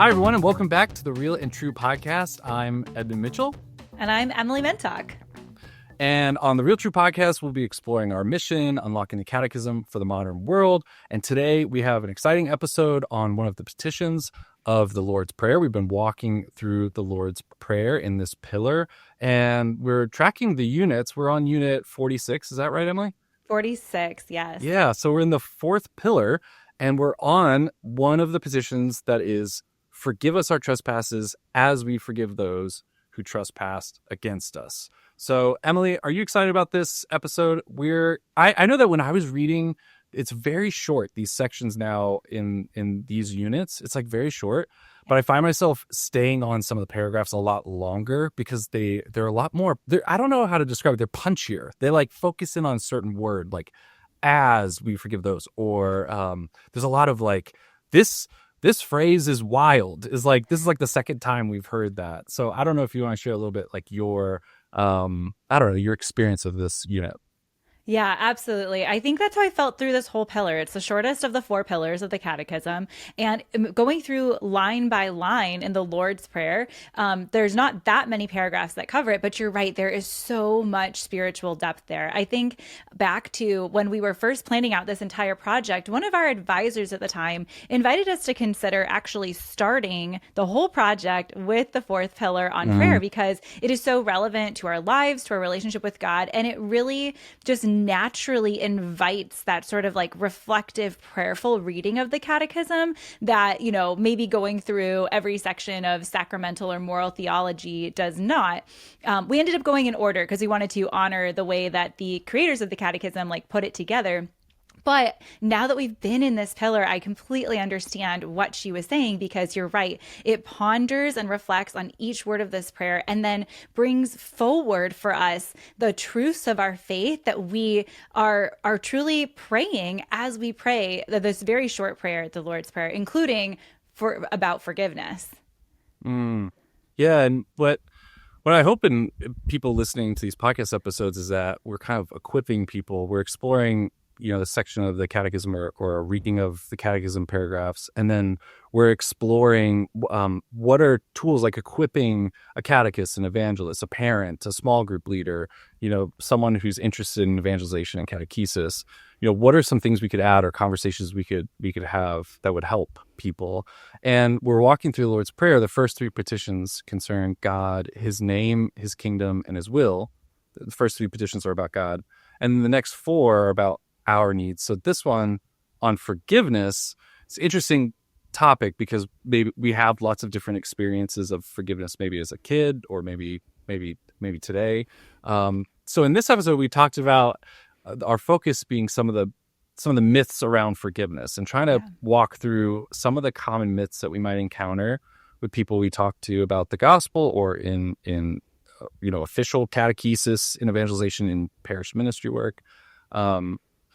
Hi, everyone, and welcome back to the Real and True Podcast. I'm Edmund Mitchell. And I'm Emily Mentock. And on the Real+True Podcast, we'll be exploring our mission, unlocking the Catechism for the modern world. And today we have an exciting episode on one of the petitions of the Lord's Prayer. We've been walking through the Lord's Prayer in this pillar, and we're tracking the units. We're on unit 46. Is that right, Emily? 46, yes. Yeah, so we're in the fourth pillar, and we're on one of the petitions that is, forgive us our trespasses as we forgive those who trespass against us. So, Emily, are you excited about this episode? I know that when I was reading, it's very short, these sections now in these units. It's like very short, but I find myself staying on some of the paragraphs a lot longer because they're a lot more, I don't know how to describe it. They're punchier. They like focus in on a certain word, like as we forgive those, or there's a lot of like this phrase is wild, this is like the second time we've heard that. So I don't know if you want to share a little bit like your your experience of this unit. Yeah, absolutely. I think that's how I felt through this whole pillar. It's the shortest of the 4 pillars of the Catechism. And going through line by line in the Lord's Prayer, there's not that many paragraphs that cover it, but you're right. There is so much spiritual depth there. I think back to when we were first planning out this entire project, one of our advisors at the time invited us to consider actually starting the whole project with the 4th pillar on prayer, because it is so relevant to our lives, to our relationship with God. And it really just naturally invites that sort of like reflective, prayerful reading of the Catechism that, maybe going through every section of sacramental or moral theology does not. We ended up going in order because we wanted to honor the way that the creators of the Catechism like put it together. But now that we've been in this pillar, I completely understand what she was saying, because you're right. It ponders and reflects on each word of this prayer and then brings forward for us the truths of our faith that we are truly praying as we pray this very short prayer, the Lord's Prayer, including about forgiveness. Yeah, and what I hope in people listening to these podcast episodes is that we're kind of equipping people. We're exploring the section of the Catechism or a reading of the Catechism paragraphs. And then we're exploring what are tools like equipping a catechist, an evangelist, a parent, a small group leader, someone who's interested in evangelization and catechesis. What are some things we could add or conversations we could have that would help people? And we're walking through the Lord's Prayer. The first 3 petitions concern God, his name, his kingdom, and his will. The first 3 petitions are about God. And the next 4 are about our needs. So this one on forgiveness, it's an interesting topic because maybe we have lots of different experiences of forgiveness, maybe as a kid or maybe today. So in this episode, we talked about our focus being some of the myths around forgiveness and trying to walk through some of the common myths that we might encounter with people we talk to about the gospel or in official catechesis, in evangelization, in parish ministry work.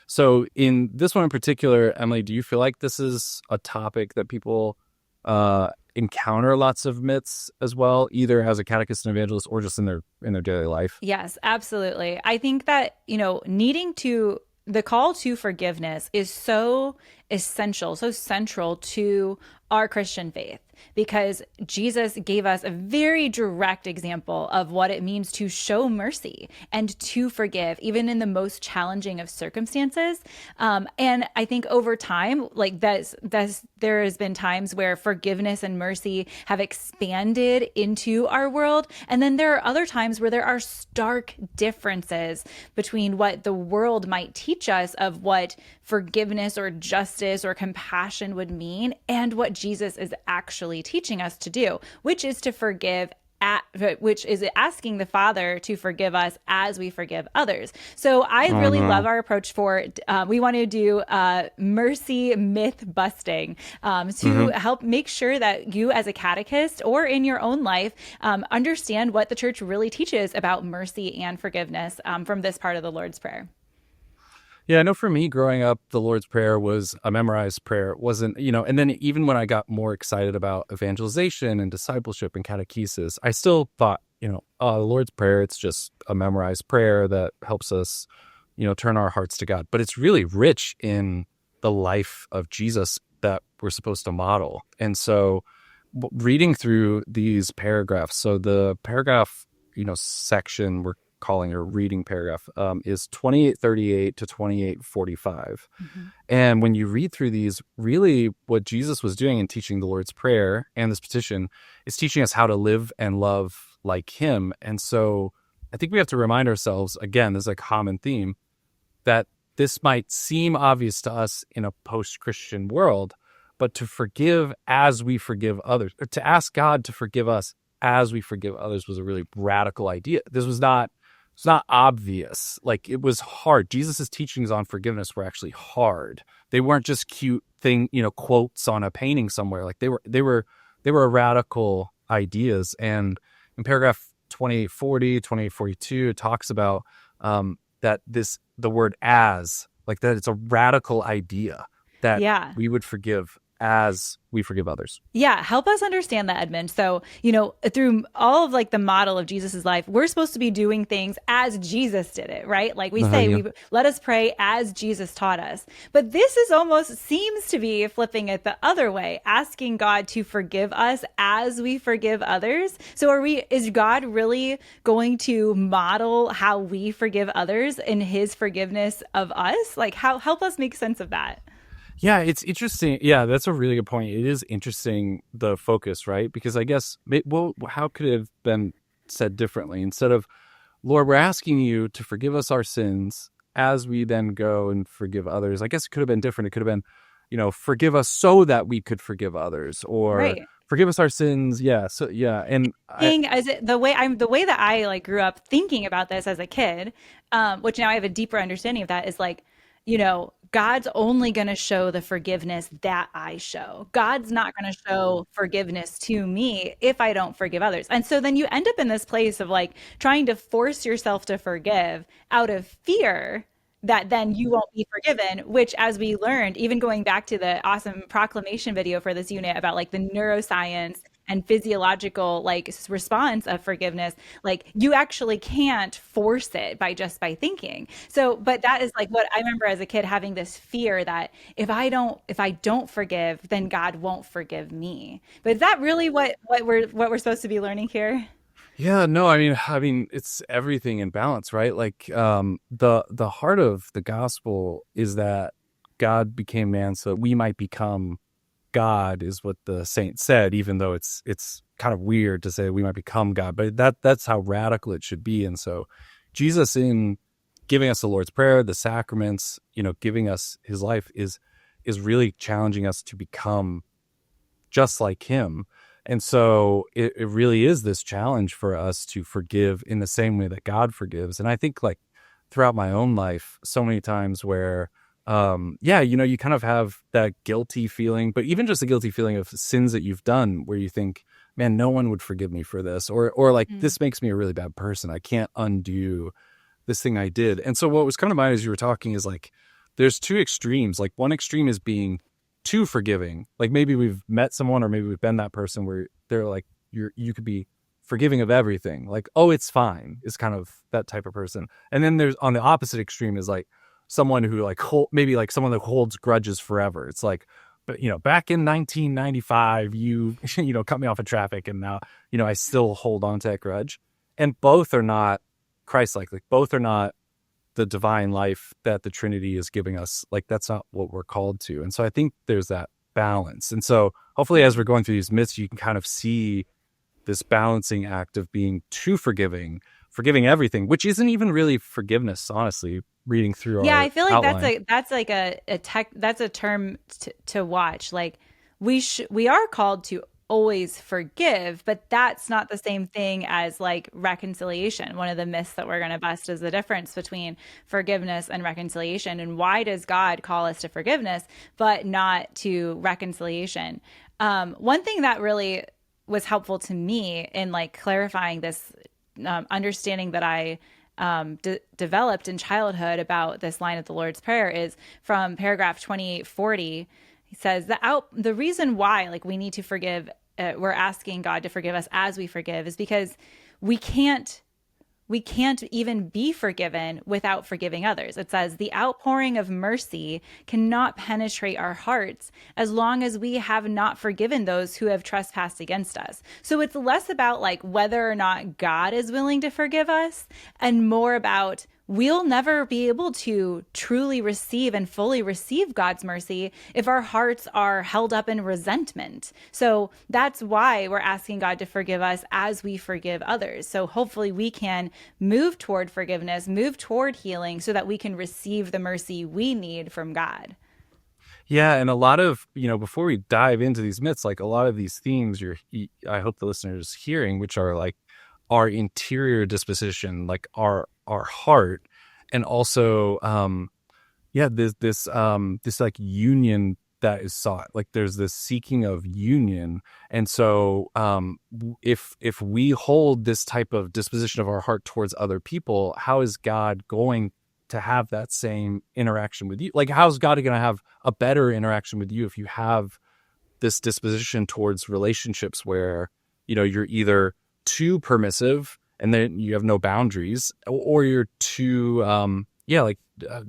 So in this one in particular, Emily, do you feel like this is a topic that people encounter lots of myths as well, either as a catechist and evangelist or just in their daily life? Yes, absolutely. I think that, the call to forgiveness is so essential, so central to our Christian faith, because Jesus gave us a very direct example of what it means to show mercy and to forgive, even in the most challenging of circumstances. And I think over time, like there has been times where forgiveness and mercy have expanded into our world. And then there are other times where there are stark differences between what the world might teach us of what forgiveness or justice or compassion would mean and what Jesus is actually teaching us to do, which is to forgive, which is asking the Father to forgive us as we forgive others. So I really love our approach for, we want to do mercy myth busting to help make sure that you as a catechist or in your own life understand what the church really teaches about mercy and forgiveness from this part of the Lord's Prayer. Yeah, I know for me growing up, the Lord's Prayer was a memorized prayer. It wasn't, and then even when I got more excited about evangelization and discipleship and catechesis, I still thought, the Lord's Prayer, it's just a memorized prayer that helps us, turn our hearts to God. But it's really rich in the life of Jesus that we're supposed to model. And so reading through these paragraphs. So the paragraph, section we're calling a reading paragraph is 2838 to 2845. Mm-hmm. And when you read through these, really what Jesus was doing in teaching the Lord's Prayer and this petition is teaching us how to live and love like him. And so I think we have to remind ourselves, again, there's a common theme, that this might seem obvious to us in a post-Christian world, but to forgive as we forgive others, or to ask God to forgive us as we forgive others, was a really radical idea. It's not obvious. Like, it was hard. Jesus's teachings on forgiveness were actually hard. They weren't just cute quotes on a painting somewhere. Like, they were radical ideas. And in paragraph 2840, 2842, it talks about that the word as, like, that it's a radical idea that we would forgive as we forgive others. Yeah. Help us understand that, Edmund. So, through all of like the model of Jesus's life, we're supposed to be doing things as Jesus did it, right? Like we say, let us pray as Jesus taught us. But this is almost seems to be flipping it the other way, asking God to forgive us as we forgive others. So is God really going to model how we forgive others in his forgiveness of us? Like, help us make sense of that. Yeah, it's interesting. Yeah, that's a really good point. It is interesting, the focus, right? Because I guess, how could it have been said differently? Instead of, Lord, we're asking you to forgive us our sins as we then go and forgive others. I guess it could have been different. It could have been, forgive us so that we could forgive others, or forgive us our sins. Yeah. So yeah, and the way that I like grew up thinking about this as a kid, which now I have a deeper understanding of that, is like, God's only going to show the forgiveness that I show. God's not going to show forgiveness to me if I don't forgive others. And so then you end up in this place of like trying to force yourself to forgive out of fear that then you won't be forgiven, which, as we learned, even going back to the awesome proclamation video for this unit about like the neuroscience and physiological like response of forgiveness, like you actually can't force it by thinking. So, but that is like what I remember as a kid, having this fear that if I don't forgive, then God won't forgive me. But is that really what we're supposed to be learning here? Yeah, no, I mean, it's everything in balance, right? Like, the heart of the gospel is that God became man so we might become God, is what the saint said, even though it's kind of weird to say we might become God, but that's how radical it should be. And so Jesus, in giving us the Lord's Prayer, the sacraments, giving us his life, is really challenging us to become just like him. And so it really is this challenge for us to forgive in the same way that God forgives. And I think, like, throughout my own life, so many times where you kind of have that guilty feeling, but even just a guilty feeling of sins that you've done where you think, man, no one would forgive me for this, or like, this makes me a really bad person. I can't undo this thing I did. And so what was coming to mind as you were talking is like, there's two extremes. Like, one extreme is being too forgiving. Like, maybe we've met someone, or maybe we've been that person where they're like, you could be forgiving of everything. Like, oh, it's fine, is kind of that type of person. And then there's, on the opposite extreme, is like someone who like maybe like someone that holds grudges forever. It's like, but back in 1995, you cut me off in traffic, and now I still hold on to that grudge. And both are not Christ-like. Like, both are not the divine life that the Trinity is giving us. Like, that's not what we're called to. And so I think there's that balance. And so hopefully, as we're going through these myths, you can kind of see this balancing act of being too forgiving everything, which isn't even really forgiveness, honestly. Reading through I feel like outline. that's like that's a term to watch. Like, we are called to always forgive, but that's not the same thing as like reconciliation. One of the myths that we're going to bust is the difference between forgiveness and reconciliation. And why does God call us to forgiveness but not to reconciliation? One thing that really was helpful to me in like clarifying this understanding that I developed in childhood about this line of the Lord's Prayer is from paragraph 2840. He says the reason why like we need to forgive, we're asking God to forgive us as we forgive, is because we can't we can't even be forgiven without forgiving others. It says the outpouring of mercy cannot penetrate our hearts as long as we have not forgiven those who have trespassed against us. So it's less about like whether or not God is willing to forgive us and more about we'll never be able to truly receive and fully receive God's mercy if our hearts are held up in resentment. So that's why we're asking God to forgive us as we forgive others. So hopefully we can move toward forgiveness, move toward healing so that we can receive the mercy we need from God. Yeah, and a lot of, before we dive into these myths, like a lot of these themes I hope the listeners hearing, which are like our interior disposition, like our heart, and also this like union that is sought. Like there's this seeking of union. And so if we hold this type of disposition of our heart towards other people, how is God going to have that same interaction with you? Like how's God going to have a better interaction with you if you have this disposition towards relationships where, you're either too permissive and then you have no boundaries, or you're too,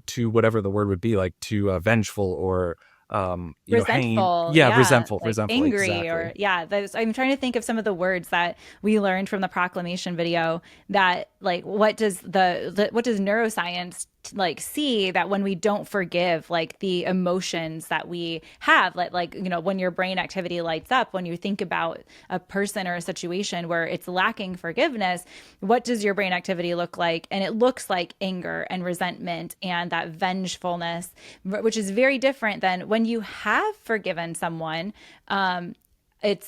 too whatever the word would be, like too vengeful or, Resentful, resentful, like angry, exactly. or I'm trying to think of some of the words that we learned from the proclamation video that like what does neuroscience like see that when we don't forgive, like the emotions that we have, like when your brain activity lights up when you think about a person or a situation where it's lacking forgiveness, what does your brain activity look like? And it looks like anger and resentment and that vengefulness, which is very different than when you have forgiven someone.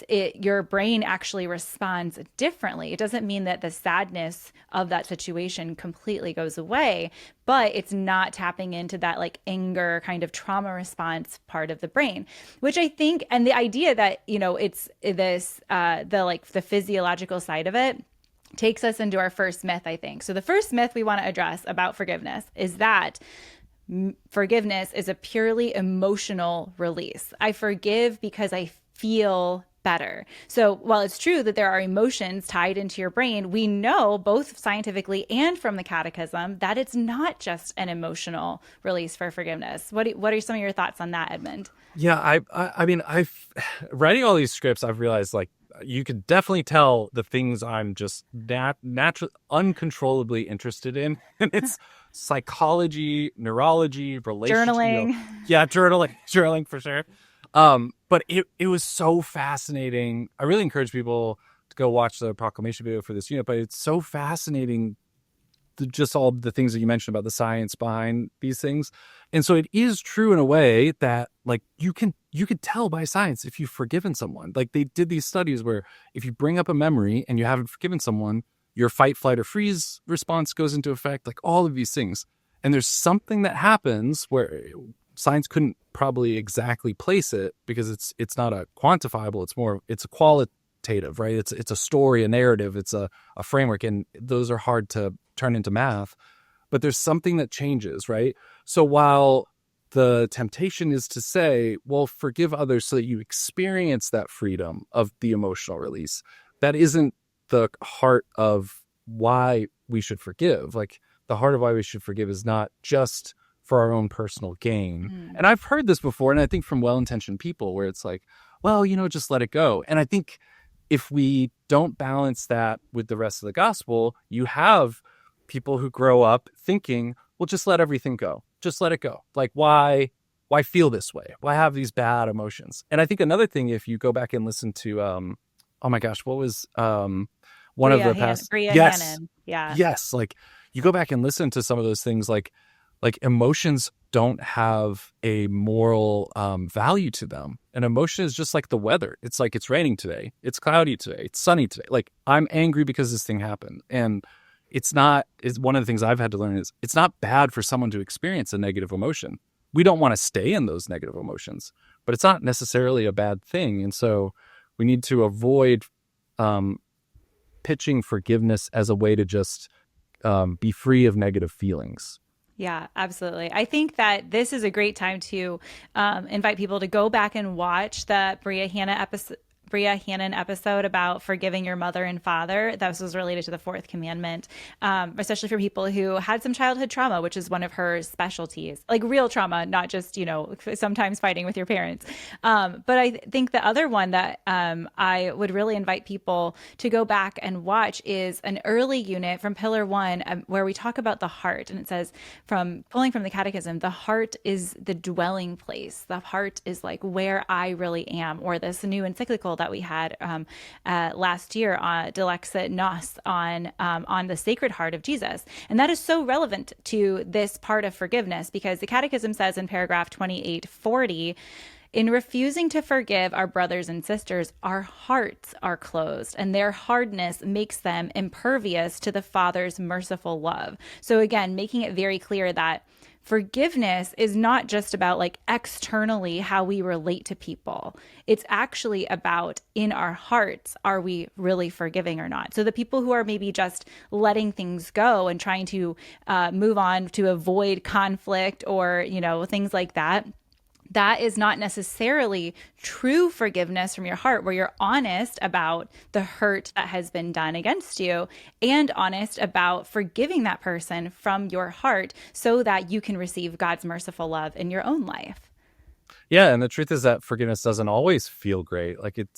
Your brain actually responds differently. It doesn't mean that the sadness of that situation completely goes away, but it's not tapping into that like anger kind of trauma response part of the brain, which I think, and the idea that, it's this, the physiological side of it takes us into our first myth, I think. So the first myth we want to address about forgiveness is that forgiveness is a purely emotional release. I forgive because I feel better. So while it's true that there are emotions tied into your brain, we know both scientifically and from the Catechism that it's not just an emotional release for forgiveness. What are some of your thoughts on that, Edmund? Yeah, I mean, I've writing all these scripts, I've realized like you could definitely tell the things I'm just naturally, uncontrollably interested in. And it's psychology, neurology, relationship. Journaling. Yeah, journaling for sure. But it was so fascinating. I really encourage people to go watch the proclamation video for this unit, but it's so fascinating, just all the things that you mentioned about the science behind these things. And so it is true in a way that like you could tell by science if you've forgiven someone. Like they did these studies where if you bring up a memory and you haven't forgiven someone, your fight, flight, or freeze response goes into effect, like all of these things. And there's something that happens where science couldn't probably exactly place it because it's not a quantifiable, it's a qualitative, right? It's a story, a narrative, it's a framework, and those are hard to turn into math. But there's something that changes, right? So while the temptation is to say, well, forgive others so that you experience that freedom of the emotional release, that isn't the heart of why we should forgive. Like the heart of why we should forgive is not just for our own personal gain. And I've heard this before, and I think from well-intentioned people where it's like, well, just let it go. And I think if we don't balance that with the rest of the gospel, you have people who grow up thinking, well, just let everything go. Just let it go. Like, why feel this way? Why have these bad emotions? And I think another thing, if you go back and listen to, oh my gosh, what was one of the past? Yes. Hannon. Yeah. Yes. Like you go back and listen to some of those things, like emotions don't have a moral value to them. An emotion is just like the weather. It's like it's raining today. It's cloudy today. It's sunny today. Like I'm angry because this thing happened. And it's one of the things I've had to learn is it's not bad for someone to experience a negative emotion. We don't want to stay in those negative emotions, but it's not necessarily a bad thing. And so we need to avoid pitching forgiveness as a way to just be free of negative feelings. Yeah, absolutely. I think that this is a great time to invite people to go back and watch the Bria Hannon episode about forgiving your mother and father. That was related to the fourth commandment, especially for people who had some childhood trauma, which is one of her specialties, like real trauma, not just, sometimes fighting with your parents. But I think the other one that I would really invite people to go back and watch is an early unit from Pillar 1, where we talk about the heart. And it says, pulling from the Catechism, the heart is the dwelling place. The heart is like where I really am. Or this new encyclical that we had last year, Delexit Nos, on the Sacred Heart of Jesus. And that is so relevant to this part of forgiveness, because the Catechism says in paragraph 2840, in refusing to forgive our brothers and sisters, our hearts are closed, and their hardness makes them impervious to the Father's merciful love. So again, making it very clear that forgiveness is not just about like externally how we relate to people. It's actually about in our hearts, are we really forgiving or not? So the people who are maybe just letting things go and trying to move on to avoid conflict or, things like that, that is not necessarily true forgiveness from your heart, where you're honest about the hurt that has been done against you and honest about forgiving that person from your heart so that you can receive God's merciful love in your own life. Yeah. And the truth is that forgiveness doesn't always feel great. Like it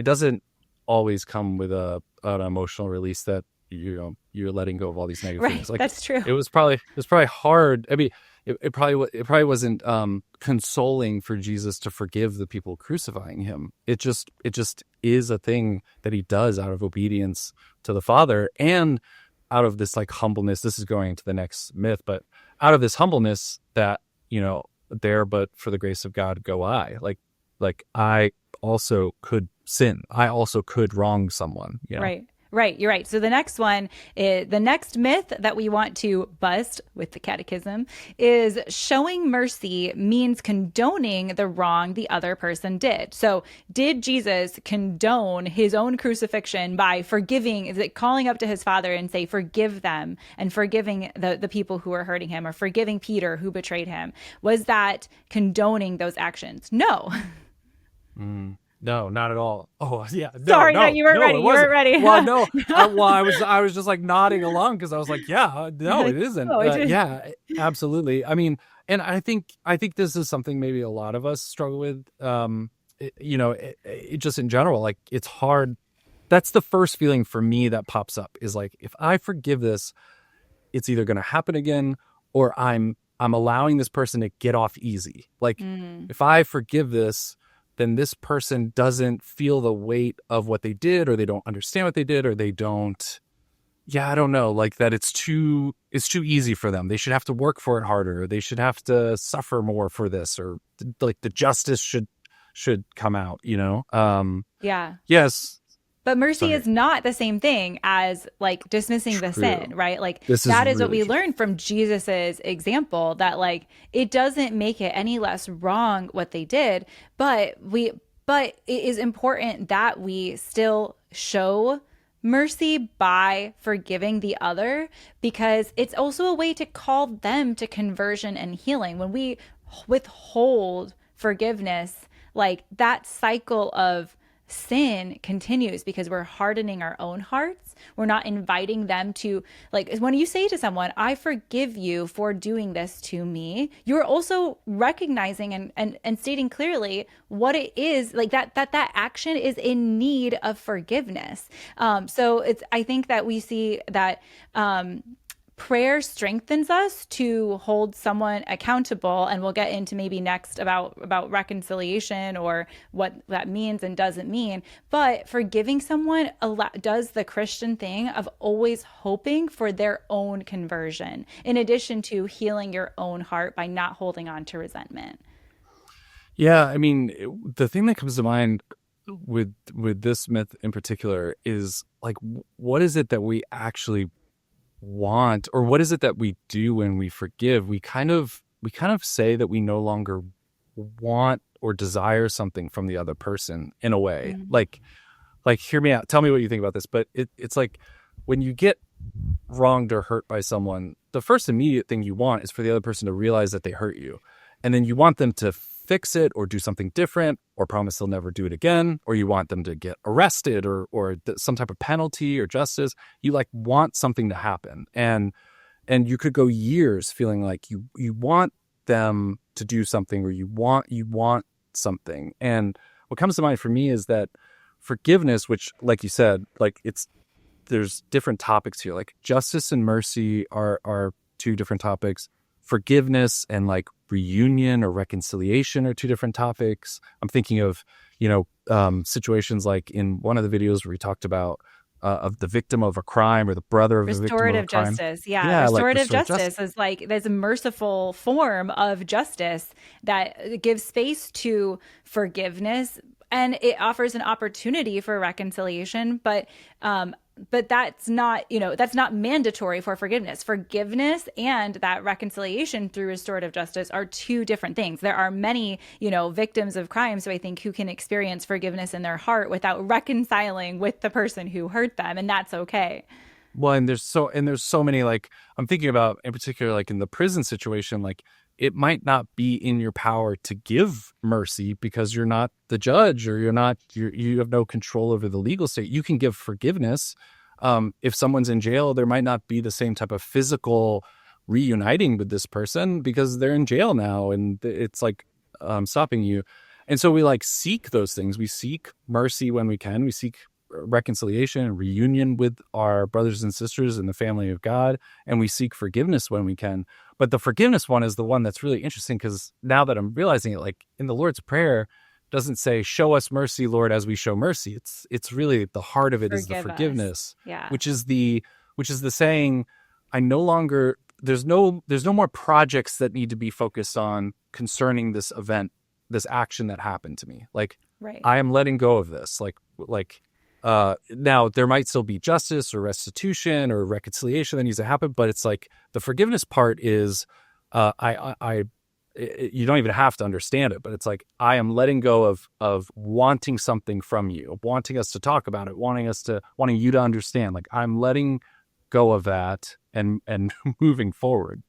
doesn't always come with an emotional release that, you're letting go of all these negative things. Like, that's true. It was probably hard. I mean, it probably wasn't consoling for Jesus to forgive the people crucifying him. It just is a thing that he does out of obedience to the Father and out of this like humbleness. This is going to the next myth, but out of this humbleness that, there, but for the grace of God go I. Like I also could sin. I also could wrong someone. Right. You're right. So the next one, the next myth that we want to bust with the Catechism is showing mercy means condoning the wrong the other person did. So did Jesus condone his own crucifixion by forgiving, is it calling up to his Father and say, forgive them, and forgiving the people who were hurting him, or forgiving Peter who betrayed him? Was that condoning those actions? No. No, not at all. Oh, yeah. Sorry, you weren't ready. You weren't ready. Well, no. I was just like nodding along because I was like, yeah, no, it isn't. Yeah, absolutely. I mean, and I think this is something maybe a lot of us struggle with. It just in general, like it's hard. That's the first feeling for me that pops up is like, if I forgive this, it's either going to happen again, or I'm allowing this person to get off easy. Like if I forgive this, then this person doesn't feel the weight of what they did, or they don't understand what they did, or they don't, I don't know, like that it's too easy for them. They should have to work for it harder. Or they should have to suffer more for this, or like the justice should come out, Yeah. Yes. But mercy is not the same thing as like dismissing the sin, right? Like that is what we learned from Jesus's example, that like it doesn't make it any less wrong what they did, but it is important that we still show mercy by forgiving the other, because it's also a way to call them to conversion and healing. When we withhold forgiveness, like that cycle of sin continues because we're hardening our own hearts. We're not inviting them to, like, when you say to someone, I forgive you for doing this to me, you're also recognizing and stating clearly what it is, like that action is in need of forgiveness. So I think that we see that prayer strengthens us to hold someone accountable, and we'll get into maybe next about reconciliation or what that means and doesn't mean. But forgiving someone does the Christian thing of always hoping for their own conversion, in addition to healing your own heart by not holding on to resentment. Yeah, I mean, the thing that comes to mind with this myth in particular is like, what is it that we actually want, or what is it that we do when we forgive? We kind of say that we no longer want or desire something from the other person in a way. Like hear me out, tell me what you think about this, but it's like when you get wronged or hurt by someone, the first immediate thing you want is for the other person to realize that they hurt you, and then you want them to fix it or do something different or promise they'll never do it again, or you want them to get arrested or some type of penalty or justice. You like want something to happen. And you could go years feeling like you want them to do something, or you want something. And what comes to mind for me is that forgiveness, which, like you said, like there's different topics here. Like justice and mercy are two different topics. Forgiveness and like reunion or reconciliation are two different topics. I'm thinking of, situations like in one of the videos where we talked about of the victim of a crime or the brother of a victim of a Restorative crime. justice. Yeah. Yeah, like Restorative justice is like there's a merciful form of justice that gives space to forgiveness, and it offers an opportunity for reconciliation. But that's not mandatory for forgiveness. Forgiveness and that reconciliation through restorative justice are two different things. There are many, victims of crimes who I think who can experience forgiveness in their heart without reconciling with the person who hurt them, and that's okay. Well, and there's so many, like, I'm thinking about in particular, like in the prison situation, like it might not be in your power to give mercy because you're not the judge, or you have no control over the legal state. You can give forgiveness. If someone's in jail, there might not be the same type of physical reuniting with this person because they're in jail now, and it's like stopping you. And so we like seek those things. We seek mercy when we can. We seek reconciliation and reunion with our brothers and sisters in the family of God, and we seek forgiveness when we can. But the forgiveness one is the one that's really interesting, because now that I'm realizing it, like in the Lord's Prayer, it doesn't say, show us mercy, Lord, as we show mercy. It's really the heart of it is the forgiveness, which is the saying, I no longer, there's no more projects that need to be focused on concerning this event, this action that happened to me. Like, right. I am letting go of this. Now there might still be justice or restitution or reconciliation that needs to happen, but it's like the forgiveness part is, you don't even have to understand it, but it's like, I am letting go of wanting something from you, wanting us to talk about it, wanting you to understand. Like, I'm letting go of that and moving forward.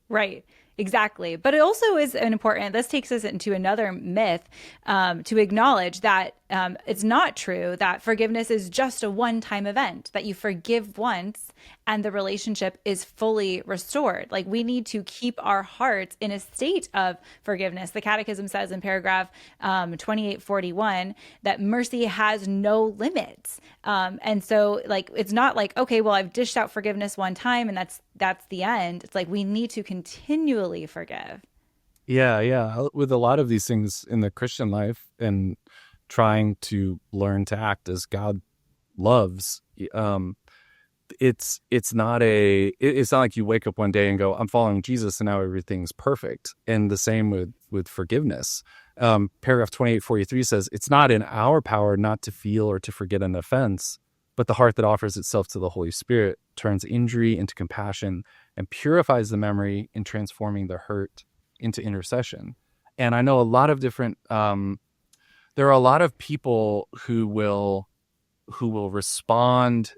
Right. Exactly. But it also is this takes us into another myth, to acknowledge that it's not true that forgiveness is just a one-time event, that you forgive once and the relationship is fully restored. Like, we need to keep our hearts in a state of forgiveness. The Catechism says in paragraph 2841 that mercy has no limits. And so, like, it's not like, okay, well, I've dished out forgiveness one time and that's the end. It's like we need to continually forgive. Yeah. With a lot of these things in the Christian life and trying to learn to act as God loves, it's not like you wake up one day and go, I'm following Jesus and now everything's perfect. And the same with forgiveness. Paragraph 2843 says, it's not in our power not to feel or to forget an offense, but the heart that offers itself to the Holy Spirit turns injury into compassion and purifies the memory in transforming the hurt into intercession. And I know a lot of different, there are a lot of people who will respond,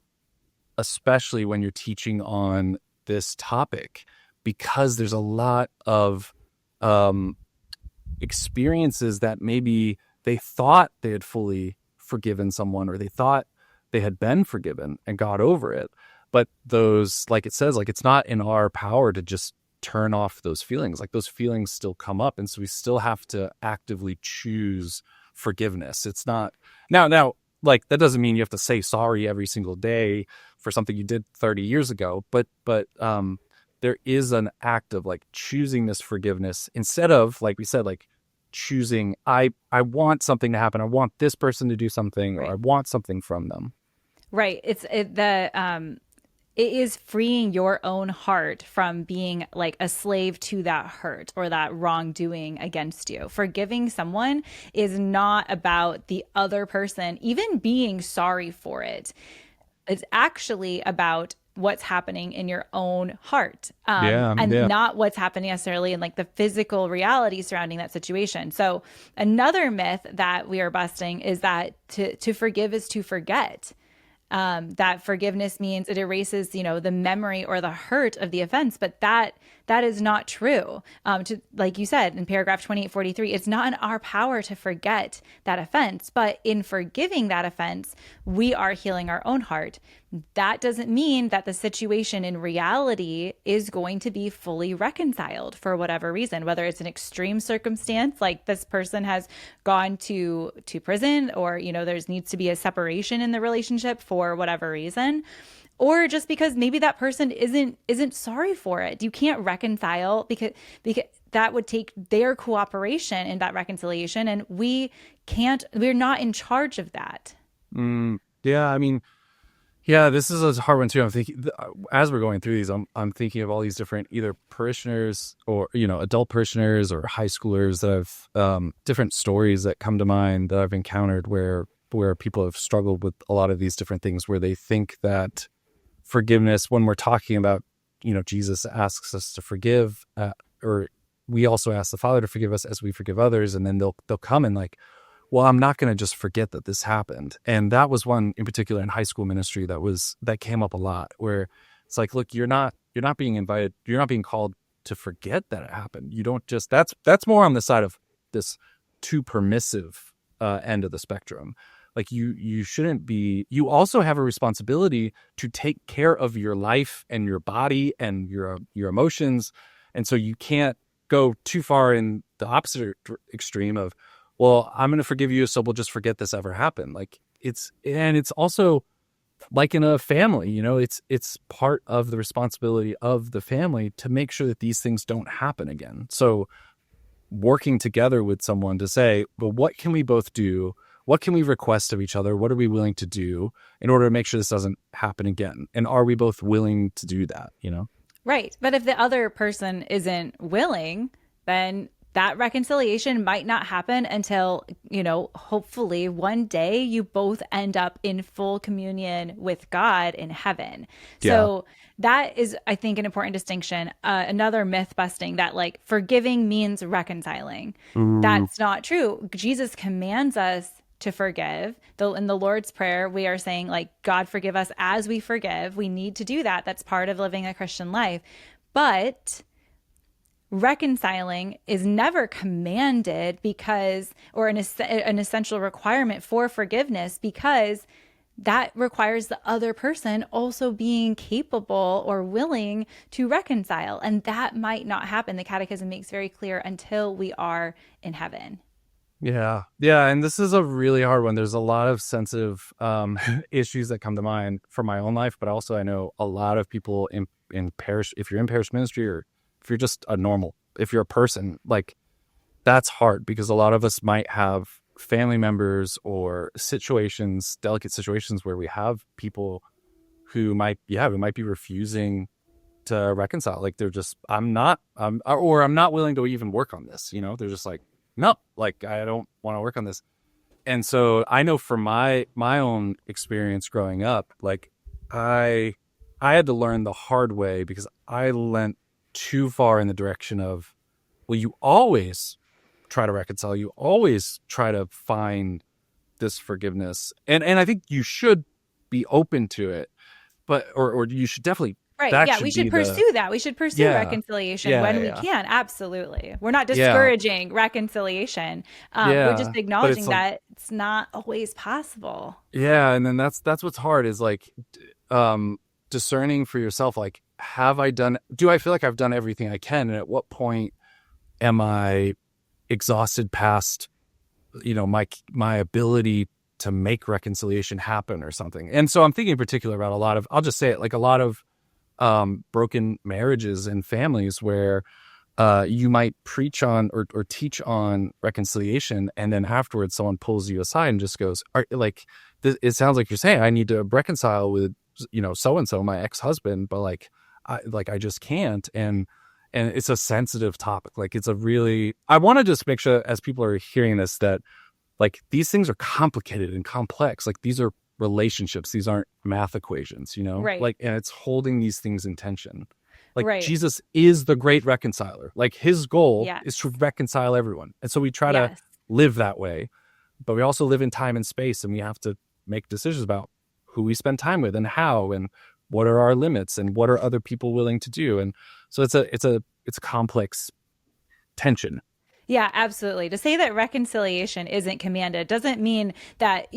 especially when you're teaching on this topic, because there's a lot of experiences that maybe they thought they had fully forgiven someone, or they thought they had been forgiven and got over it. But those, like it says, like, it's not in our power to just turn off those feelings. Like, those feelings still come up. And so we still have to actively choose forgiveness. It's not now, like, that doesn't mean you have to say sorry every single day for something you did 30 years ago. But there is an act of like choosing this forgiveness instead of, like we said, like choosing, I want something to happen. I want this person to do something, or I want something from them. Right. It is freeing your own heart from being like a slave to that hurt or that wrongdoing against you. Forgiving someone is not about the other person even being sorry for it. It's actually about what's happening in your own heart, not what's happening necessarily in like the physical reality surrounding that situation. So another myth that we are busting is that to forgive is to forget. That forgiveness means it erases, the memory or the hurt of the offense, but that That is not true. Like you said in paragraph 2843, it's not in our power to forget that offense, but in forgiving that offense, we are healing our own heart. That doesn't mean that the situation in reality is going to be fully reconciled for whatever reason, whether it's an extreme circumstance, like this person has gone to prison, or, there's needs to be a separation in the relationship for whatever reason, or just because maybe that person isn't sorry for it. You can't reconcile because that would take their cooperation in that reconciliation, and we're not in charge of that. Yeah, I mean, yeah, this is a hard one too. I'm thinking, as we're going through these, I'm thinking of all these different either parishioners or adult parishioners or high schoolers that have different stories that come to mind that I've encountered where people have struggled with a lot of these different things, where they think that forgiveness, when we're talking about, Jesus asks us to forgive, or we also ask the Father to forgive us as we forgive others, and then they'll come and like, well, I'm not going to just forget that this happened. And that was one in particular in high school ministry that came up a lot, where it's like, look, you're not being invited, you're not being called to forget that it happened. You don't just, that's more on the side of this too permissive end of the spectrum. Like you shouldn't be, you also have a responsibility to take care of your life and your body and your emotions. And so you can't go too far in the opposite extreme of, well, I'm going to forgive you, so we'll just forget this ever happened. Like it's also like in a family, it's part of the responsibility of the family to make sure that these things don't happen again. So working together with someone to say, well, what can we both do? What can we request of each other? What are we willing to do in order to make sure this doesn't happen again? And are we both willing to do that, Right. But if the other person isn't willing, then that reconciliation might not happen until, hopefully one day you both end up in full communion with God in heaven. Yeah. So that is, I think, an important distinction. Another myth busting that like forgiving means reconciling. That's not true. Jesus commands us to forgive. In the Lord's Prayer, we are saying like, God forgive us as we forgive. We need to do that. That's part of living a Christian life. But reconciling is never commanded or an essential requirement for forgiveness, because that requires the other person also being capable or willing to reconcile. And that might not happen. The Catechism makes very clear until we are in heaven. Yeah. Yeah. And this is a really hard one. There's a lot of sensitive issues that come to mind for my own life, but also I know a lot of people in parish, if you're in parish ministry or if you're just if you're a person, like that's hard, because a lot of us might have family members or delicate situations where we have people who might be refusing to reconcile. Like they're just, I'm not willing to even work on this. They're just like, no, like I don't want to work on this. And so I know from my own experience growing up, like I had to learn the hard way, because I lent too far in the direction of, well, you always try to reconcile, you always try to find this forgiveness, and I think you should be open to it, but or you should definitely, right, yeah, we should pursue that. We should pursue reconciliation when we can. Absolutely, we're not discouraging reconciliation. We're just acknowledging that it's not always possible. Yeah, and then that's what's hard is like discerning for yourself, like, do I feel like I've done everything I can? And at what point am I exhausted past, my ability to make reconciliation happen or something? And so I'm thinking in particular about I'll just say it, like a lot of broken marriages and families where you might preach on or teach on reconciliation, and then afterwards someone pulls you aside and just goes, it sounds like you're saying I need to reconcile with so-and-so, my ex-husband, but I just can't. And it's a sensitive topic. Like I want to just make sure as people are hearing this that like these things are complicated and complex. Like these are relationships. These aren't math equations, Right. Like, and it's holding these things in tension. Like right. Jesus is the great reconciler. Like his goal is to reconcile everyone. And so we try to live that way, but we also live in time and space, and we have to make decisions about who we spend time with and how, and what are our limits and what are other people willing to do. And So it's a complex tension. Yeah, absolutely. To say that reconciliation isn't commanded doesn't mean that,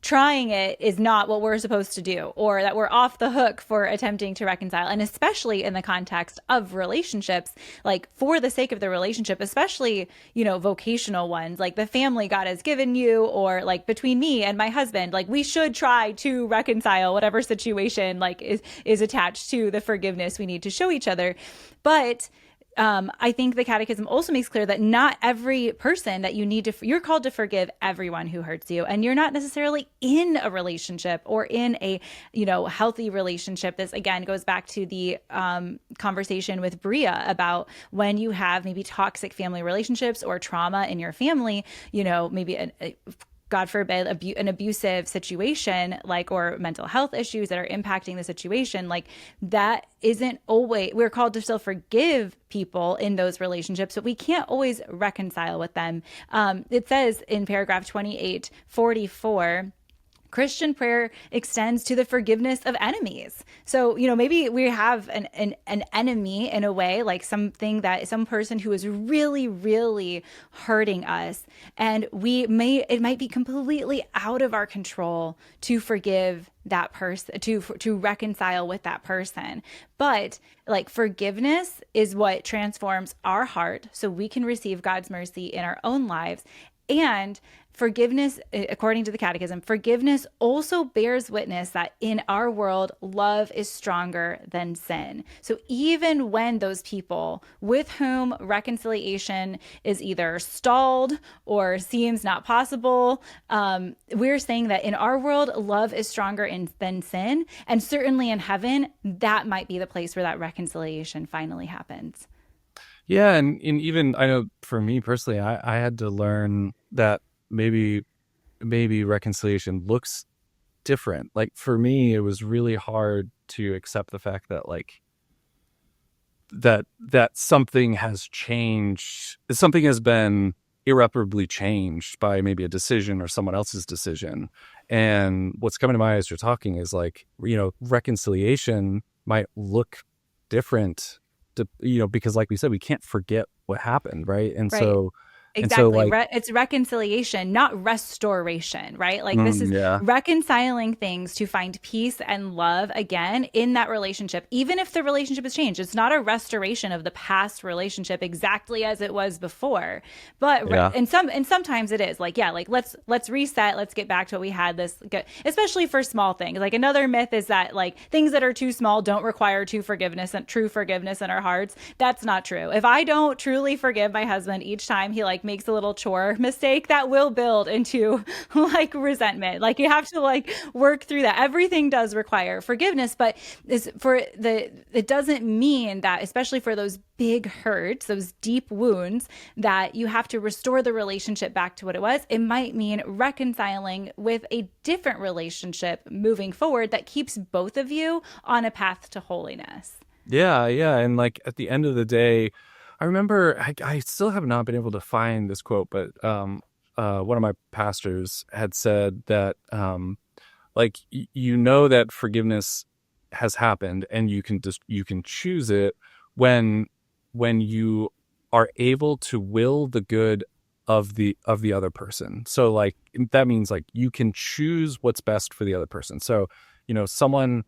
trying it is not what we're supposed to do or that we're off the hook for attempting to reconcile. And especially in the context of relationships, like for the sake of the relationship, especially, vocational ones, like the family God has given you, or like between me and my husband, like we should try to reconcile whatever situation like is attached to the forgiveness we need to show each other. But I think the Catechism also makes clear that not every person that you're called to forgive everyone who hurts you, and you're not necessarily in a relationship or in a healthy relationship. This again goes back to the conversation with Bria about when you have maybe toxic family relationships or trauma in your family. Maybe God forbid, an abusive situation, or mental health issues that are impacting the situation, that isn't always, we're called to still forgive people in those relationships, but we can't always reconcile with them. It says in paragraph 2844, Christian prayer extends to the forgiveness of enemies. So, maybe we have an enemy in a way, like some person who is really, really hurting us. And it might be completely out of our control to forgive that person, to reconcile with that person. But forgiveness is what transforms our heart so we can receive God's mercy in our own lives. And forgiveness, according to the Catechism, forgiveness also bears witness that in our world, love is stronger than sin. So even when those people with whom reconciliation is either stalled or seems not possible, we're saying that in our world, love is stronger than sin. And certainly in heaven, that might be the place where that reconciliation finally happens. Yeah, and even I know for me personally, I had to learn that maybe reconciliation looks different. Like for me, it was really hard to accept the fact that that something has changed, something has been irreparably changed by maybe a decision or someone else's decision. And what's coming to mind as you're talking is reconciliation might look different because like we said, we can't forget what happened, right? And Right. so Exactly. It's reconciliation, not restoration, right? This is yeah. reconciling things to find peace and love again in that relationship, even if the relationship has changed. It's not a restoration of the past relationship exactly as it was before. But Yeah. and sometimes it is let's reset, let's get back to what we had, especially for small things. Another myth is that things that are too small don't require true forgiveness in our hearts. That's not true. If I don't truly forgive my husband each time he makes a little chore mistake, that will build into resentment. You have to work through that. Everything does require forgiveness, but it doesn't mean that, especially for those big hurts, those deep wounds, that you have to restore the relationship back to what it was. It might mean reconciling with a different relationship moving forward that keeps both of you on a path to holiness. Yeah, yeah. And at the end of the day, I remember I still have not been able to find this quote, but one of my pastors had said that that forgiveness has happened and you can choose it when you are able to will the good of the other person. So that means you can choose what's best for the other person. So someone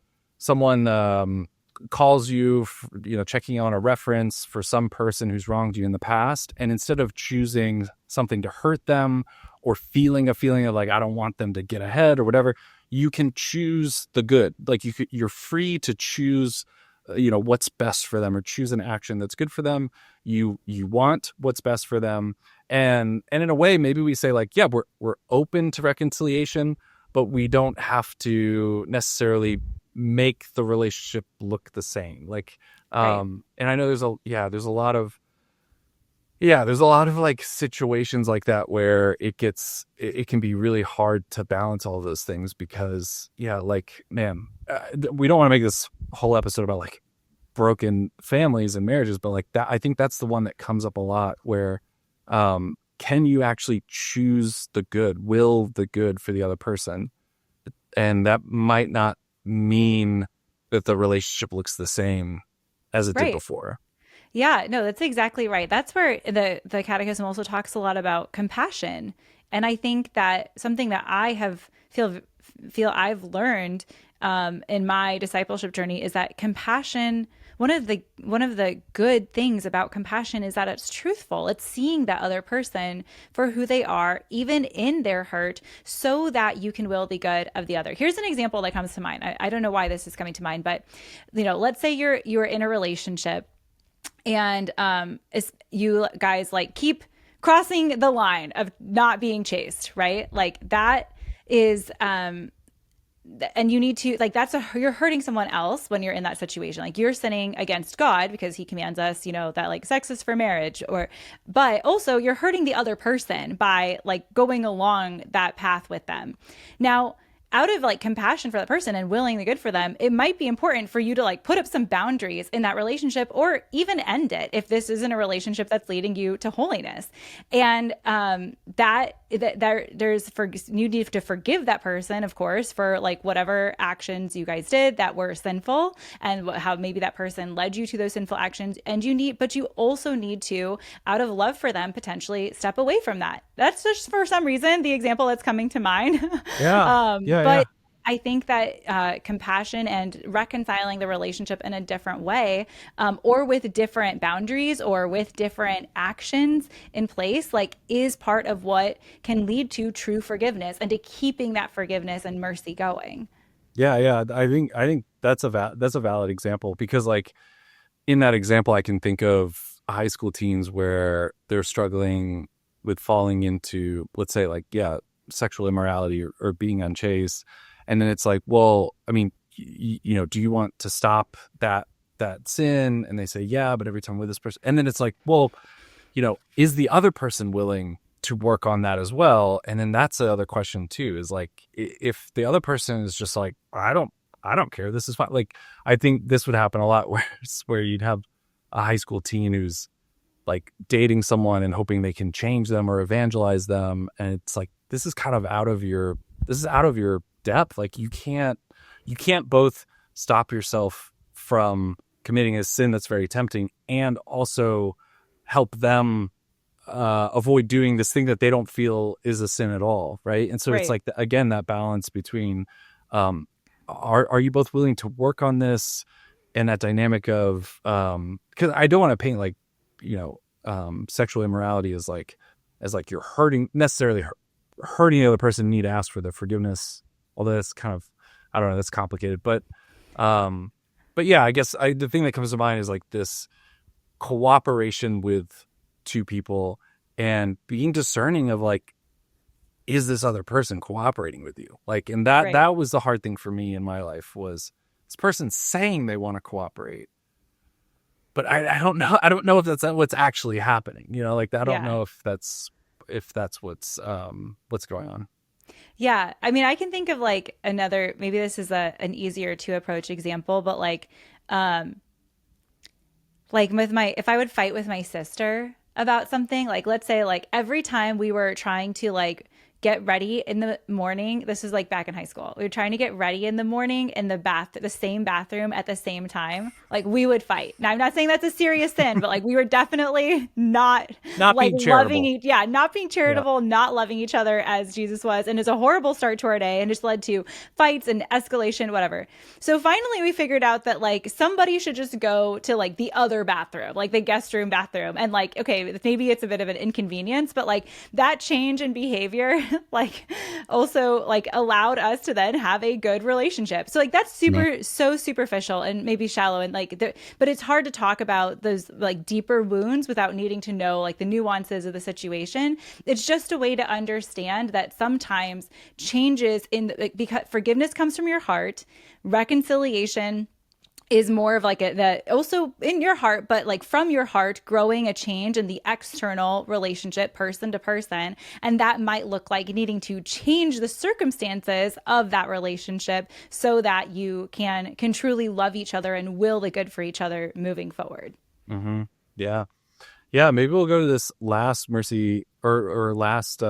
calls you, checking on a reference for some person who's wronged you in the past. And instead of choosing something to hurt them or feeling a feeling of I don't want them to get ahead or whatever, you can choose the good. You're free to choose, what's best for them or choose an action that's good for them. You want what's best for them. And in a way, maybe we say yeah, we're open to reconciliation, but we don't have to necessarily make the relationship look the same. Right. And I know there's a lot of situations like that where it can be really hard to balance all those things because we don't want to make this whole episode about broken families and marriages, but that, I think that's the one that comes up a lot where, can you actually choose the good, will the good for the other person? And that might not mean that the relationship looks the same as it did before. Yeah, no, that's exactly right. That's where the Catechism also talks a lot about compassion, and I think that something that I have feel I've learned in my discipleship journey is that compassion. One of the good things about compassion is that it's truthful. It's seeing that other person for who they are, even in their hurt, so that you can will the good of the other. Here's an example that comes to mind. I don't know why this is coming to mind, but let's say you're in a relationship and you guys like keep crossing the line of not being chaste, right? Like that is and you need to like you're hurting someone else when you're in that situation. Like you're sinning against God because he commands us, that like sex is for marriage, but also you're hurting the other person by like going along that path with them. Now, out of like compassion for that person and willing the good for them, it might be important for you to like put up some boundaries in that relationship or even end it if this isn't a relationship that's leading you to holiness. And you need to forgive that person, of course, for like whatever actions you guys did that were sinful and how maybe that person led you to those sinful actions. But you also need to, out of love for them, potentially step away from that. That's just for some reason the example that's coming to mind. Yeah. Yeah. Yeah. But I think that compassion and reconciling the relationship in a different way, or with different boundaries or with different actions in place, like is part of what can lead to true forgiveness and to keeping that forgiveness and mercy going. Yeah. Yeah. I think that's that's a valid example because like in that example, I can think of high school teens where they're struggling with falling into, let's say, like, yeah, sexual immorality or being unchaste. And then it's like, well, I mean, do you want to stop that sin? And they say, yeah, but every time with this person. And then it's like, well, is the other person willing to work on that as well? And then that's the other question too, is like, if the other person is just like, I don't care, this is fine. Like, I think this would happen a lot where you'd have a high school teen who's like dating someone and hoping they can change them or evangelize them. And it's like, this is out of your depth. Like you can't both stop yourself from committing a sin that's very tempting and also help them avoid doing this thing that they don't feel is a sin at all. Right. And so it's Right. like, again, that balance between, are you both willing to work on this, and that dynamic of, because I don't want to paint like, sexual immorality as like you're hurting the other person, need to ask for the forgiveness. Although that's kind of, I don't know, that's complicated. But yeah, I guess the thing that comes to mind is like this cooperation with two people and being discerning of like, is this other person cooperating with you? Like, and Right. that was the hard thing for me in my life, was this person saying they want to cooperate, but I don't know. I don't know if that's what's actually happening. Like I don't Yeah. know if that's what's going on. Yeah. I mean, I can think of like another, maybe this is an easier to approach example, but um, like if I would fight with my sister about something, like let's say like every time we were trying to like get ready in the morning, this is like back in high school, we were trying to get ready in the morning in the same bathroom at the same time, like we would fight. Now I'm not saying that's a serious sin, but like we were definitely not Not like being loving charitable. not being Yeah. charitable, not loving each other as Jesus was, and it's a horrible start to our day and just led to fights and escalation, whatever. So finally we figured out that like somebody should just go to like the other bathroom, like the guest room bathroom, and like, okay, maybe it's a bit of an inconvenience, but like that change in behavior like also like allowed us to then have a good relationship. So like that's so superficial and maybe shallow, and like but it's hard to talk about those like deeper wounds without needing to know like the nuances of the situation. It's just a way to understand that sometimes changes because forgiveness comes from your heart, reconciliation is more of like that also in your heart, but like from your heart growing a change in the external relationship, person to person. And that might look like needing to change the circumstances of that relationship so that you can truly love each other and will the good for each other moving forward. Mm-hmm. Yeah. Yeah. Maybe we'll go to this last mercy or last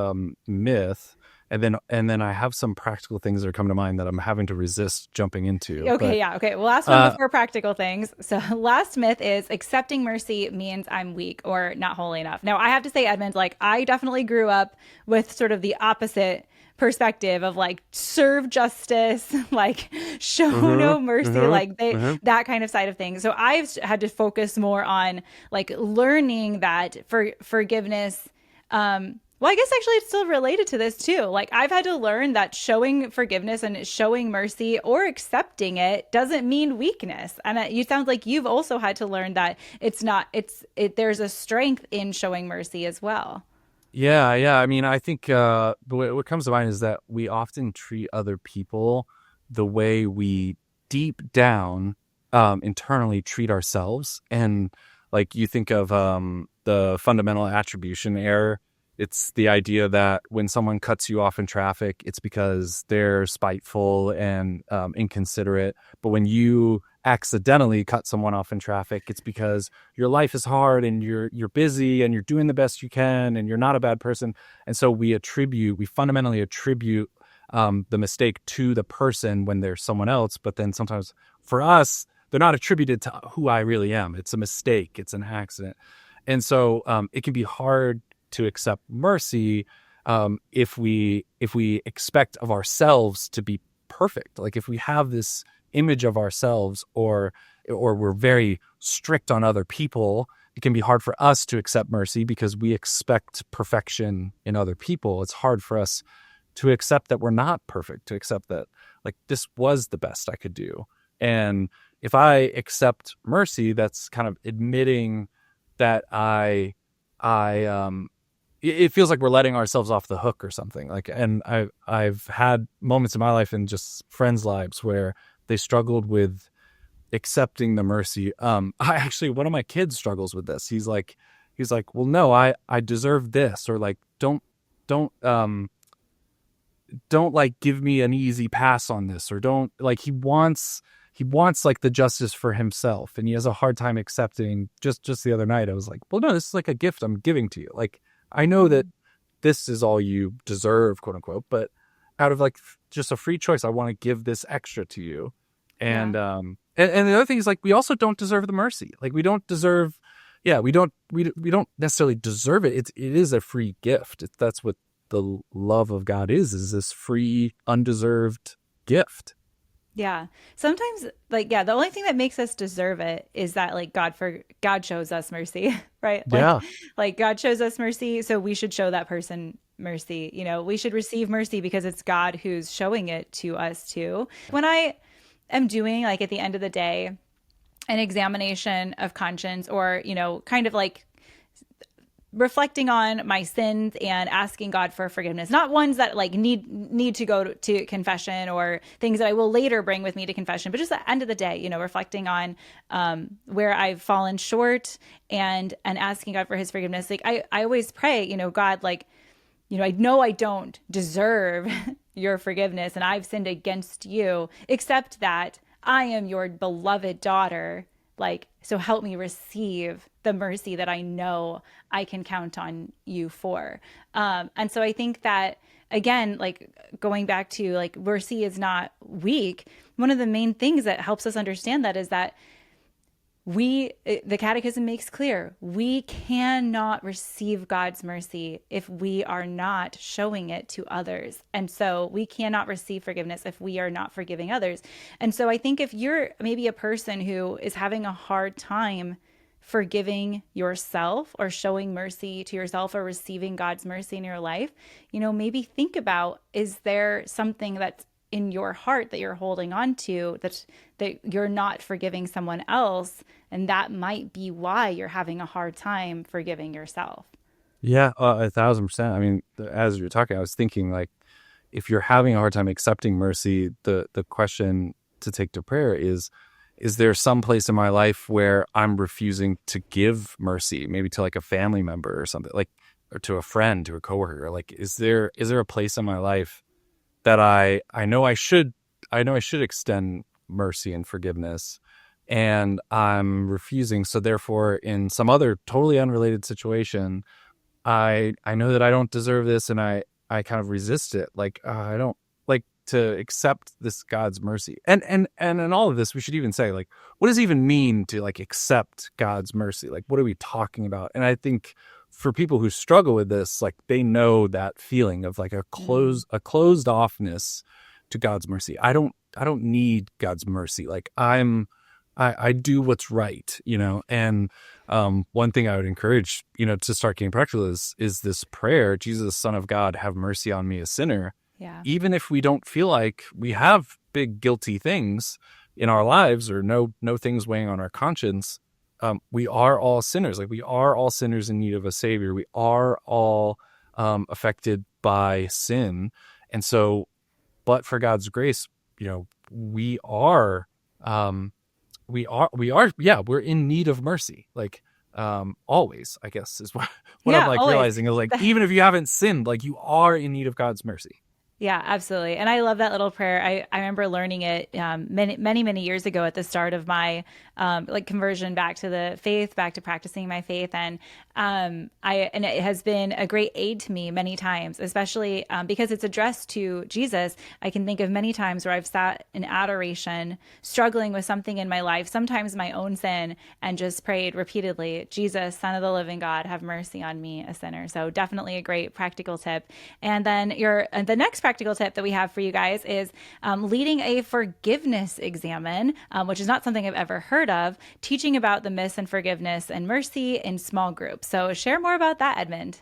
myth, and then I have some practical things that are coming to mind that I'm having to resist jumping into. Okay, But yeah, okay. Well, last one before practical things. So, last myth is accepting mercy means I'm weak or not holy enough. Now, I have to say, Edmund, like, I definitely grew up with sort of the opposite perspective of like serve justice, like show no mercy, like they that kind of side of things. So I've had to focus more on like learning that for forgiveness. Well, I guess actually it's still related to this too. Like I've had to learn that showing forgiveness and showing mercy or accepting it doesn't mean weakness. And you sound like you've also had to learn that it's not. There's a strength in showing mercy as well. Yeah. I mean, I think what comes to mind is that we often treat other people the way we deep down internally treat ourselves. And like you think of the fundamental attribution error. It's the idea that when someone cuts you off in traffic, it's because they're spiteful and inconsiderate. But when you accidentally cut someone off in traffic, it's because your life is hard and you're busy and you're doing the best you can and you're not a bad person. And so we fundamentally attribute the mistake to the person when they're someone else. But then sometimes for us, they're not attributed to who I really am. It's a mistake. It's an accident. And so it can be hard to accept mercy if we expect of ourselves to be perfect. Like if we have this image of ourselves or we're very strict on other people, it can be hard for us to accept mercy because we expect perfection in other people. It's hard for us to accept that we're not perfect, to accept that like this was the best I could do. And if I accept mercy, that's kind of admitting that it feels like we're letting ourselves off the hook or something. Like, and I've had moments in my life and just friends' lives where they struggled with accepting the mercy. One of my kids struggles with this. He's like, well, no, I deserve this, or like, don't like give me an easy pass on this, or don't like, he wants like the justice for himself. And he has a hard time accepting. Just the other night, I was like, well, no, this is like a gift I'm giving to you. Like, I know that this is all you deserve, quote unquote, but out of like just a free choice, I want to give this extra to you. And, and the other thing is like, we also don't deserve the mercy. Like we don't deserve, we don't necessarily deserve it. It is a free gift. That's what the love of God is this free, undeserved gift. Yeah. Sometimes the only thing that makes us deserve it is that like God shows us mercy, right? Yeah. Like God shows us mercy, so we should show that person mercy. You know, we should receive mercy because it's God who's showing it to us too. When I am doing like at the end of the day an examination of conscience, or, you know, kind of like reflecting on my sins and asking God for forgiveness, not ones that like need to go to confession or things that I will later bring with me to confession, but just at the end of the day, you know, reflecting on where I've fallen short and asking God for his forgiveness. Like I always pray, you know, God, like, you know I don't deserve your forgiveness and I've sinned against you, except that I am your beloved daughter. Like, so help me receive the mercy that I know I can count on you for. And so I think that, again, like going back to like mercy is not weak. One of the main things that helps us understand that is that the Catechism makes clear, we cannot receive God's mercy if we are not showing it to others. And so we cannot receive forgiveness if we are not forgiving others. And so I think if you're maybe a person who is having a hard time forgiving yourself or showing mercy to yourself or receiving God's mercy in your life, you know, maybe think about, is there something that's in your heart that you're holding on to that you're not forgiving someone else, and that might be why you're having a hard time forgiving yourself. Yeah, 1,000%. I mean, as you're talking, I was thinking like, if you're having a hard time accepting mercy, the question to take to prayer is there some place in my life where I'm refusing to give mercy, maybe to like a family member or something, like, or to a friend, to a coworker? Like, is there a place in my life that I know I should extend mercy and forgiveness, and I'm refusing? So therefore, in some other totally unrelated situation, I know that I don't deserve this, and I I kind of resist it. Like, I don't like to accept this God's mercy. And in all of this, we should even say, like, what does it even mean to like accept God's mercy? Like, what are we talking about? And I think for people who struggle with this, like, they know that feeling of like a closed offness to God's mercy. I don't need God's mercy. Like, I do what's right, and one thing I would encourage, to start getting practical is this prayer: Jesus, Son of God, have mercy on me, a sinner. Yeah. Even if we don't feel like we have big guilty things in our lives or no things weighing on our conscience, we are all sinners. Like, we are all sinners in need of a savior. We are all affected by sin. And so, but for God's grace, we are, we're in need of mercy. Like, always, I guess, is what I'm like always. realizing is, like, even if you haven't sinned, like, you are in need of God's mercy. Yeah, absolutely. And I love that little prayer. I remember learning it many years ago at the start of my like conversion back to the faith, back to practicing my faith. And and it has been a great aid to me many times, especially because it's addressed to Jesus. I can think of many times where I've sat in adoration, struggling with something in my life, sometimes my own sin, and just prayed repeatedly, Jesus, Son of the living God, have mercy on me, a sinner. So definitely a great practical tip. And then the next practical tip that we have for you guys is leading a forgiveness examen, which is not something I've ever heard of, teaching about the myths and forgiveness and mercy in small groups. So share more about that, Edmund.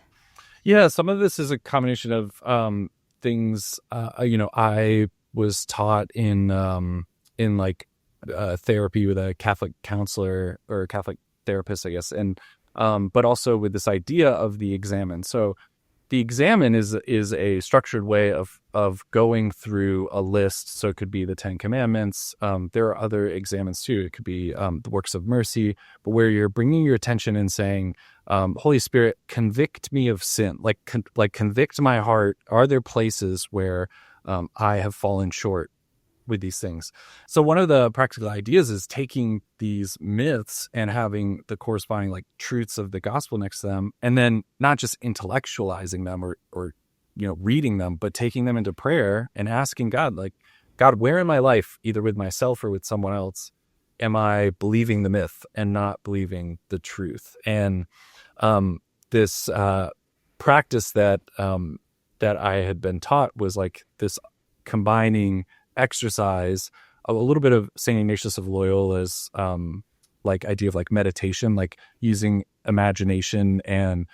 Yeah, some of this is a combination of things. I was taught in like therapy with a Catholic counselor or a Catholic therapist, I guess, and but also with this idea of the examen. So the examen is a structured way of going through a list. So it could be the 10 Commandments. There are other examens too. It could be the works of mercy, but where you're bringing your attention and saying, Holy Spirit, convict me of sin. Like convict my heart. Are there places where I have fallen short with these things? So one of the practical ideas is taking these myths and having the corresponding like truths of the gospel next to them, and then not just intellectualizing them or reading them, but taking them into prayer and asking God, like, God, where in my life, either with myself or with someone else, am I believing the myth and not believing the truth? And this practice that I had been taught was like this combining exercise, a little bit of St. Ignatius of Loyola's like idea of like meditation, like using imagination and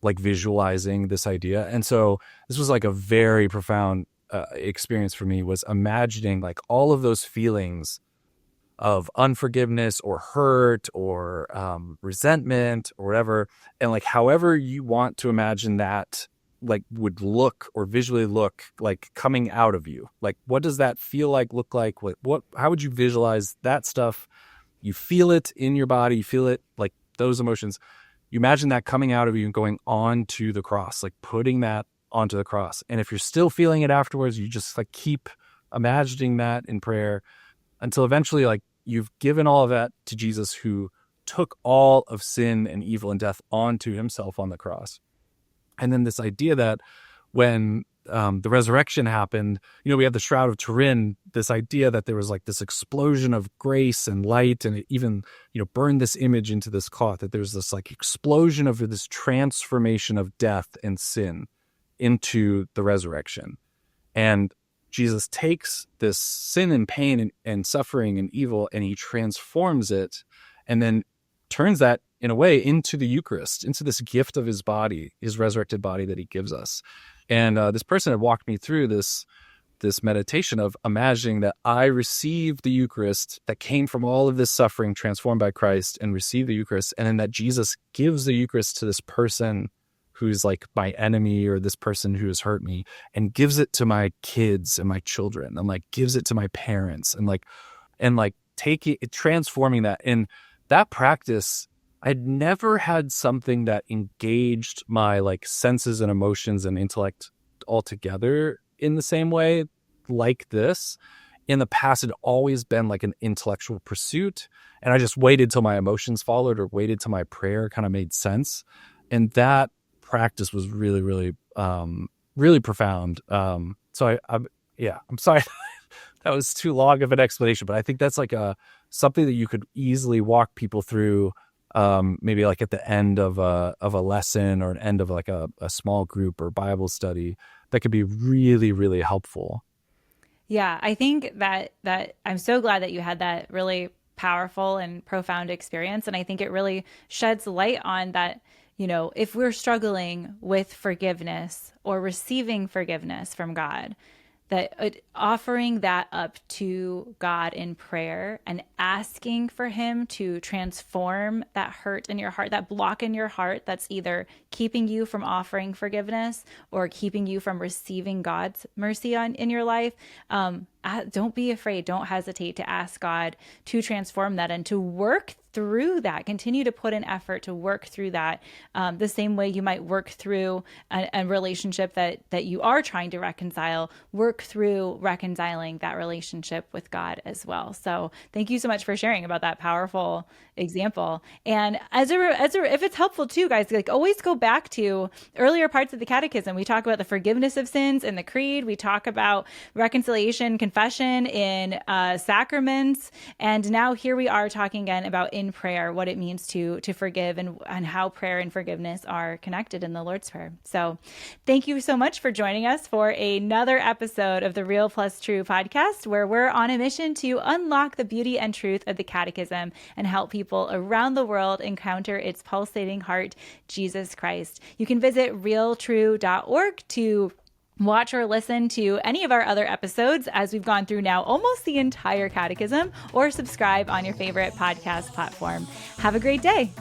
like visualizing this idea. And so this was like a very profound experience for me, was imagining like all of those feelings of unforgiveness or hurt or resentment or whatever, and like however you want to imagine that like would look or visually look like coming out of you. Like, what does that feel like, look like? How would you visualize that stuff? You feel it in your body, you feel it, like those emotions. You imagine that coming out of you and going onto the cross, like putting that onto the cross. And if you're still feeling it afterwards, you just like keep imagining that in prayer until eventually like you've given all of that to Jesus, who took all of sin and evil and death onto himself on the cross. And then this idea that when the resurrection happened, we have the Shroud of Turin, this idea that there was like this explosion of grace and light, and it even, burned this image into this cloth, that there's this like explosion of this transformation of death and sin into the resurrection. And Jesus takes this sin and pain and suffering and evil, and he transforms it and then turns that in a way into the Eucharist, into this gift of his body, his resurrected body that he gives us. And this person had walked me through this meditation of imagining that I received the Eucharist that came from all of this suffering transformed by Christ, and received the Eucharist, and then that Jesus gives the Eucharist to this person who's like my enemy, or this person who has hurt me, and gives it to my kids and my children, and like gives it to my parents, and taking it, transforming that. And that practice, I'd never had something that engaged my like senses and emotions and intellect all together in the same way like this. In the past, it had always been like an intellectual pursuit, and I just waited till my emotions followed, or waited till my prayer kind of made sense. And that practice was really, really, really profound. So I'm sorry. That was too long of an explanation, but I think that's like something that you could easily walk people through, maybe like at the end of a lesson or an end of like a small group or Bible study that could be really, really helpful. Yeah, I think that I'm so glad that you had that really powerful and profound experience. And I think it really sheds light on that, if we're struggling with forgiveness or receiving forgiveness from God, that offering that up to God in prayer and asking for Him to transform that hurt in your heart, that block in your heart that's either keeping you from offering forgiveness or keeping you from receiving God's mercy in your life. Don't be afraid. Don't hesitate to ask God to transform that and to work through that. Continue to put an effort to work through that, the same way you might work through a relationship that you are trying to reconcile. Work through reconciling that relationship with God as well. So thank you so much for sharing about that powerful example. And if it's helpful too, guys, like always go back to earlier parts of the Catechism. We talk about the forgiveness of sins in the Creed. We talk about reconciliation, confession in sacraments, and now here we are talking again about in prayer, what it means to forgive and how prayer and forgiveness are connected in the Lord's Prayer. So thank you so much for joining us for another episode of the Real+True Podcast, where we're on a mission to unlock the beauty and truth of the Catechism and help people around the world encounter its pulsating heart, Jesus Christ. You can visit realtrue.org to watch or listen to any of our other episodes as we've gone through now almost the entire Catechism, or subscribe on your favorite podcast platform. Have a great day.